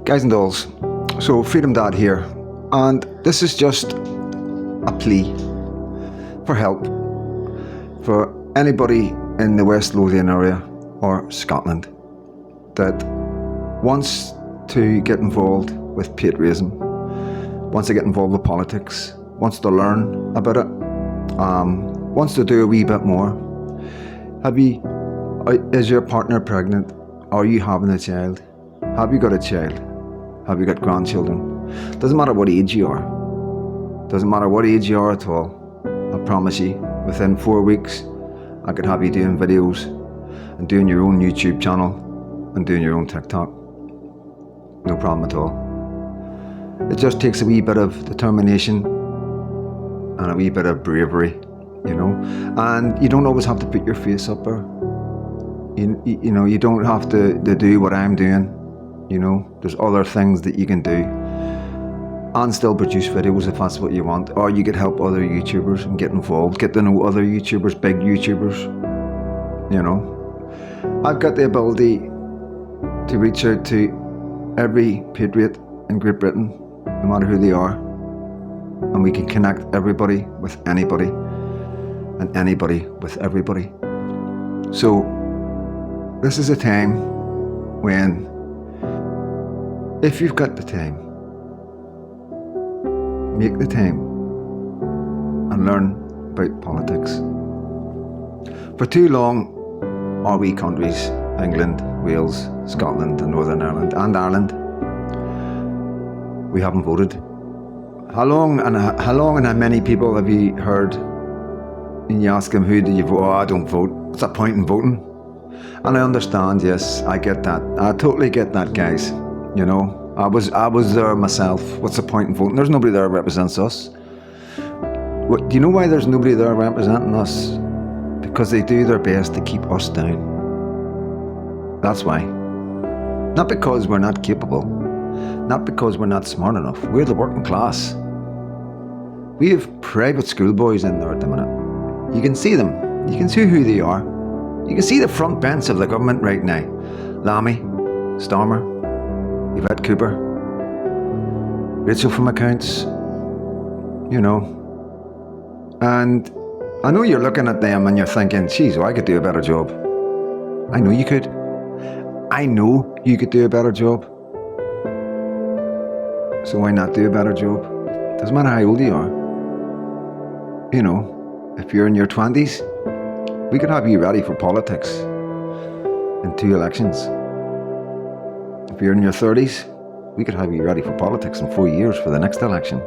Guys and dolls, so Freedom Dad here, and this is just a plea for help for anybody in the West Lothian area or Scotland that wants to get involved with patriotism, wants to get involved with politics, wants to learn about it, wants to do a wee bit more. Is your partner pregnant? Are you having a child? Have you got a child? Have you got grandchildren? Doesn't matter what age you are. Doesn't matter what age you are at all. I promise you, within 4 weeks, I could have you doing videos and doing your own YouTube channel and doing your own TikTok. No problem at all. It just takes a wee bit of determination and a wee bit of bravery, you know. And you don't always have to put your face up there. You know, you don't have to do what I'm doing. You know, there's other things that you can do and still produce videos if that's what you want. Or you could help other YouTubers and get involved, get to know other YouTubers, big YouTubers. You know, I've got the ability to reach out to every patriot in Great Britain, no matter who they are, and we can connect everybody with anybody and anybody with everybody. So this is a time when, if you've got the time, make the time and learn about politics. For too long, our wee countries, England, Wales, Scotland and Northern Ireland and Ireland, we haven't voted. How long and how many people have you heard and you ask them, who do you vote? Oh, I don't vote. What's the point in voting? And I understand, yes, I get that. I totally get that, guys. You know, I was there myself. What's the point in voting? There's nobody there that represents us. Do you know why there's nobody there representing us? Because they do their best to keep us down. That's why. Not because we're not capable. Not because we're not smart enough. We're the working class. We have private schoolboys in there at the minute. You can see them. You can see who they are. You can see the front bench of the government right now. Lammy, Starmer, Yvette Cooper, Rachel from Accounts, you know. And I know you're looking at them and you're thinking, geez, well, I could do a better job. I know you could. I know you could do a better job. So why not do a better job? Doesn't matter how old you are. You know, if you're in your 20s, we could have you ready for politics in 2 elections. If you're in your 30s, we could have you ready for politics in 4 years for the next election.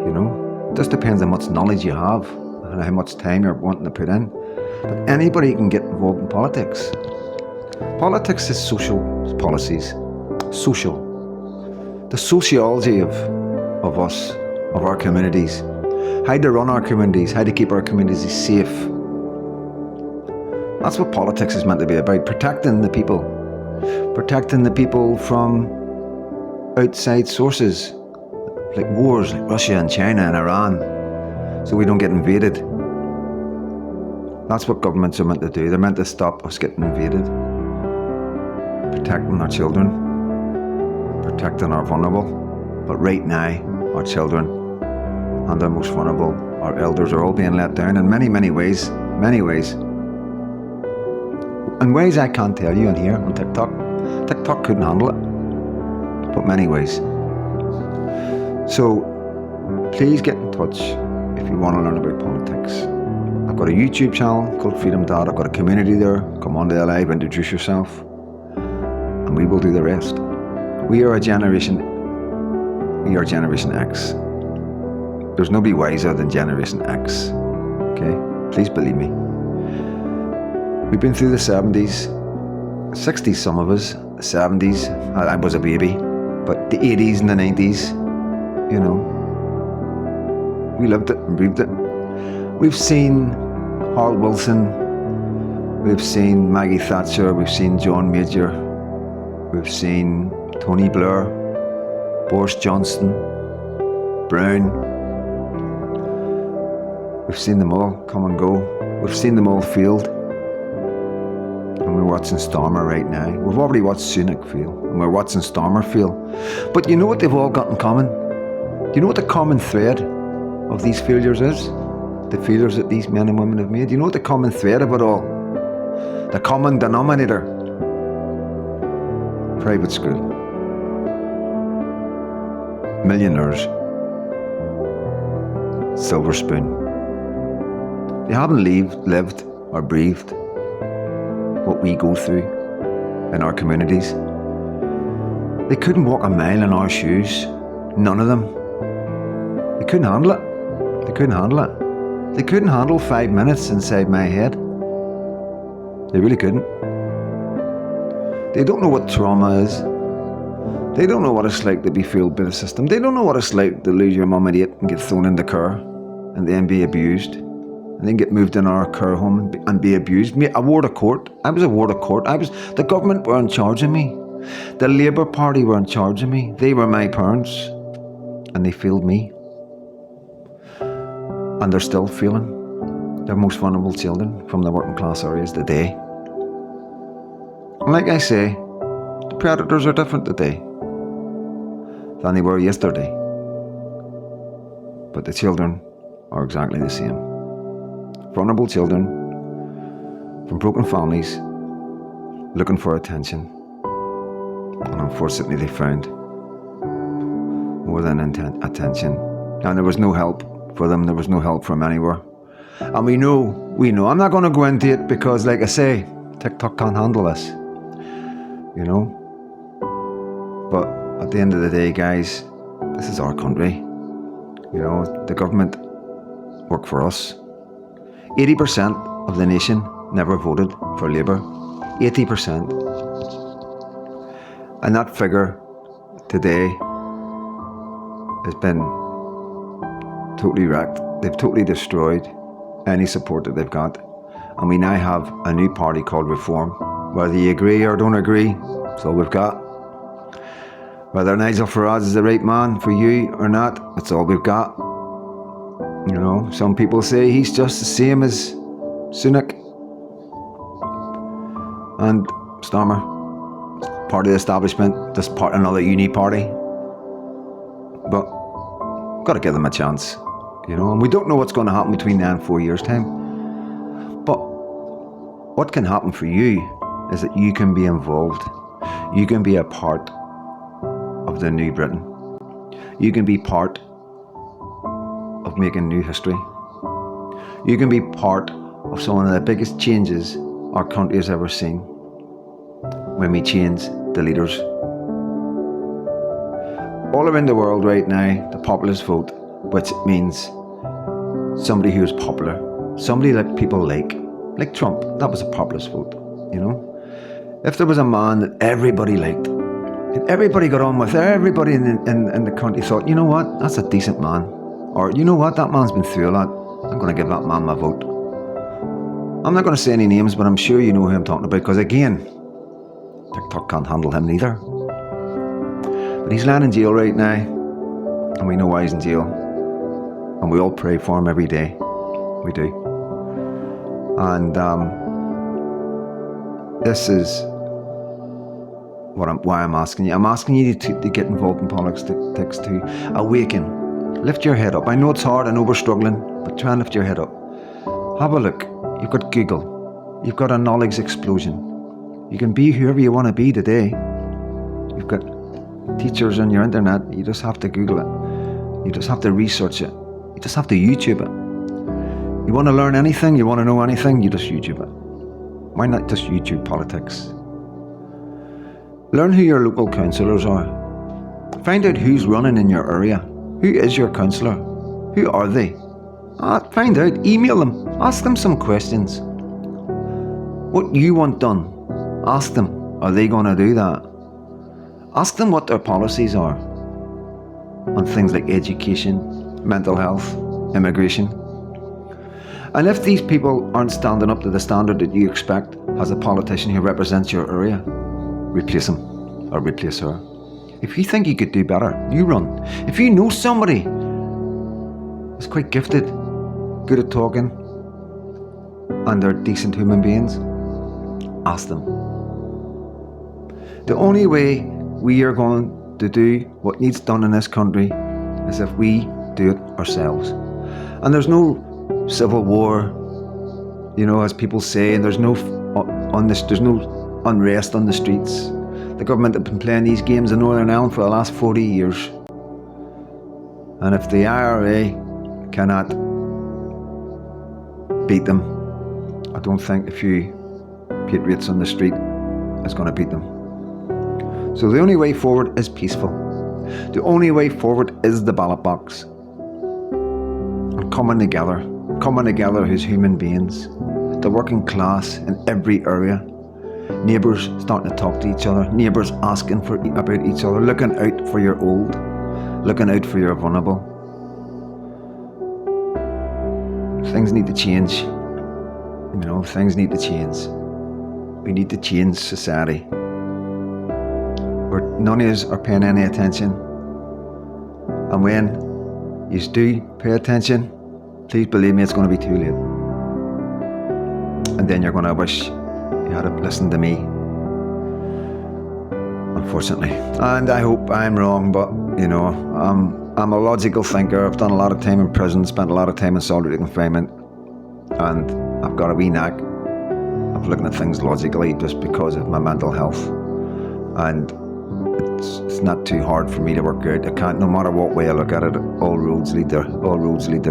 You know, it just depends on how much knowledge you have and how much time you're wanting to put in. But anybody can get involved in politics. Politics is social policies. Social. The sociology of us, of our communities. How to run our communities, how to keep our communities safe. That's what politics is meant to be about, protecting the people. Protecting the people from outside sources, like wars like Russia and China and Iran, so we don't get invaded. That's what governments are meant to do. They're meant to stop us getting invaded. Protecting our children, protecting our vulnerable. But right now, our children and our most vulnerable, our elders, are all being let down in many, many ways. Many ways. In ways I can't tell you in here on TikTok. TikTok couldn't handle it, but many ways. So please get in touch if you want to learn about politics. I've got a YouTube channel called Freedom Dad. I've got a community there. Come on to the live, introduce yourself, and we will do the rest. We are Generation X. There's nobody wiser than Generation X. Okay? Please believe me. We've been through the 70s, 60s some of us, 70s, I was a baby, but the 80s and the 90s, you know, we lived it and breathed it. We've seen Harold Wilson, we've seen Maggie Thatcher, we've seen John Major, we've seen Tony Blair, Boris Johnson, Brown. We've seen them all come and go. We've seen them all failed. And we watching Starmer right now. We've already watched Sunak fail, and we're watching Starmer fail. But you know what they've all got in common? Do you know what the common thread of these failures is? The failures that these men and women have made. Do you know what the common thread of it all? The common denominator. Private school. Millionaires. Silver spoon. They haven't lived or breathed what we go through in our communities. They couldn't walk a mile in our shoes. None of them. They couldn't handle it. They couldn't handle it. They couldn't handle 5 minutes inside my head. They really couldn't. They don't know what trauma is. They don't know what it's like to be failed by the system. They don't know what it's like to lose your mum at 8 and get thrown in the car and then be abused. And then get moved in our care home and be abused. A ward of court. I was a ward of court. The government were in charge of me. The Labour Party were in charge of me. They were my parents. And they failed me. And they're still failing their most vulnerable children from the working class areas today. And like I say, the predators are different today than they were yesterday. But the children are exactly the same. Vulnerable children from broken families looking for attention. And unfortunately they found more than attention. And there was no help for them. There was no help from anywhere. And we know. I'm not going to go into it because, like I say, TikTok can't handle this. You know? But at the end of the day, guys, this is our country. You know, the government work for us. 80% of the nation never voted for Labour. 80%. And that figure today has been totally wrecked. They've totally destroyed any support that they've got. And we now have a new party called Reform. Whether you agree or don't agree, that's all we've got. Whether Nigel Farage is the right man for you or not, that's all we've got. You know, some people say he's just the same as Sunak and Starmer. Part of the establishment, just part of another uni party. But got to give them a chance, you know. And we don't know what's going to happen between now and 4 years' time. But what can happen for you is that you can be involved. You can be a part of the new Britain. You can be part of making new history. You can be part of some of the biggest changes our country has ever seen when we change the leaders. All around the world right now, the populist vote, which means somebody who is popular, somebody that people like Trump, that was a populist vote, you know. If there was a man that everybody liked, and everybody got on with, everybody in the country thought, you know what, that's a decent man. Or, you know what, that man's been through a lot. I'm going to give that man my vote. I'm not going to say any names, but I'm sure you know who I'm talking about, because again, TikTok can't handle him neither. But he's lying in jail right now, and we know why he's in jail. And we all pray for him every day. We do. And this is why I'm asking you. I'm asking you to get involved in politics, to awaken. Lift your head up. I know it's hard, I know we're struggling, but try and lift your head up. Have a look. You've got Google. You've got a knowledge explosion. You can be whoever you want to be today. You've got teachers on your internet. You just have to Google it. You just have to research it. You just have to YouTube it. You want to learn anything, you want to know anything, you just YouTube it. Why not just YouTube politics? Learn who your local councillors are. Find out who's running in your area. Who is your councillor? Who are they? Find out, email them, ask them some questions. What you want done, ask them, are they going to do that? Ask them what their policies are on things like education, mental health, immigration. And if these people aren't standing up to the standard that you expect as a politician who represents your area, replace him or replace her. If you think you could do better, you run. If you know somebody is quite gifted, good at talking, and they're decent human beings, Ask them. The only way we are going to do what needs done in this country is if we do it ourselves. And there's no civil war, as people say, and there's no unrest on the streets. The government have been playing these games in Northern Ireland for the last 40 years. And if the IRA cannot beat them, I don't think a few patriots on the street is going to beat them. So the only way forward is peaceful. The only way forward is the ballot box. And coming together as human beings, the working class in every area, neighbours starting to talk to each other, neighbours asking about each other, looking out for your old, looking out for your vulnerable. Things need to change. Things need to change. We need to change society. Where none of us are paying any attention. And when you do pay attention, please believe me, it's going to be too late. And then you're going to wish you had listened to me. Unfortunately. And I hope I'm wrong, but I'm a logical thinker. I've done a lot of time in prison, spent a lot of time in solitary confinement, and I've got a wee knack of looking at things logically just because of my mental health. And it's not too hard for me to work out. I can't, no matter what way I look at it, all roads lead to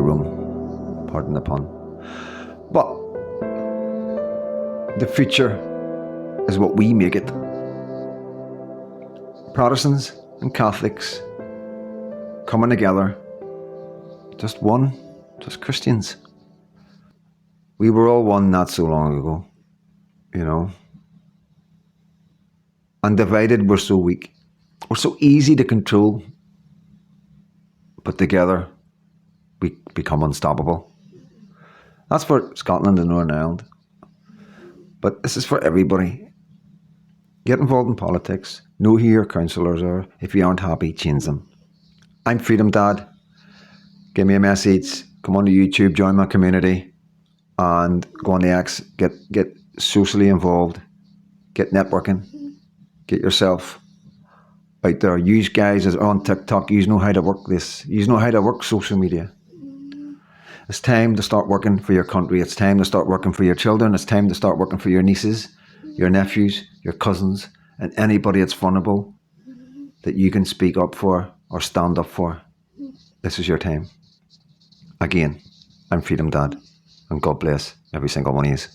Rome. Pardon the pun. But the future is what we make it. Protestants and Catholics coming together, just Christians. We were all one not so long ago, And divided, we're so weak. We're so easy to control. But together, we become unstoppable. That's for Scotland and Northern Ireland. But this is for everybody. Get involved in politics. Know who your councillors are. If you aren't happy, change them. I'm Freedom Dad. Give me a message. Come on to YouTube, join my community, and go on the X. Get socially involved. Get networking. Get yourself out there. You guys are on TikTok. You know how to work this. You know how to work social media. It's time to start working for your country. It's time to start working for your children. It's time to start working for your nieces, your nephews, your cousins, and anybody that's vulnerable that you can speak up for or stand up for. This is your time. Again, I'm Freedom Dad, and God bless every single one of you.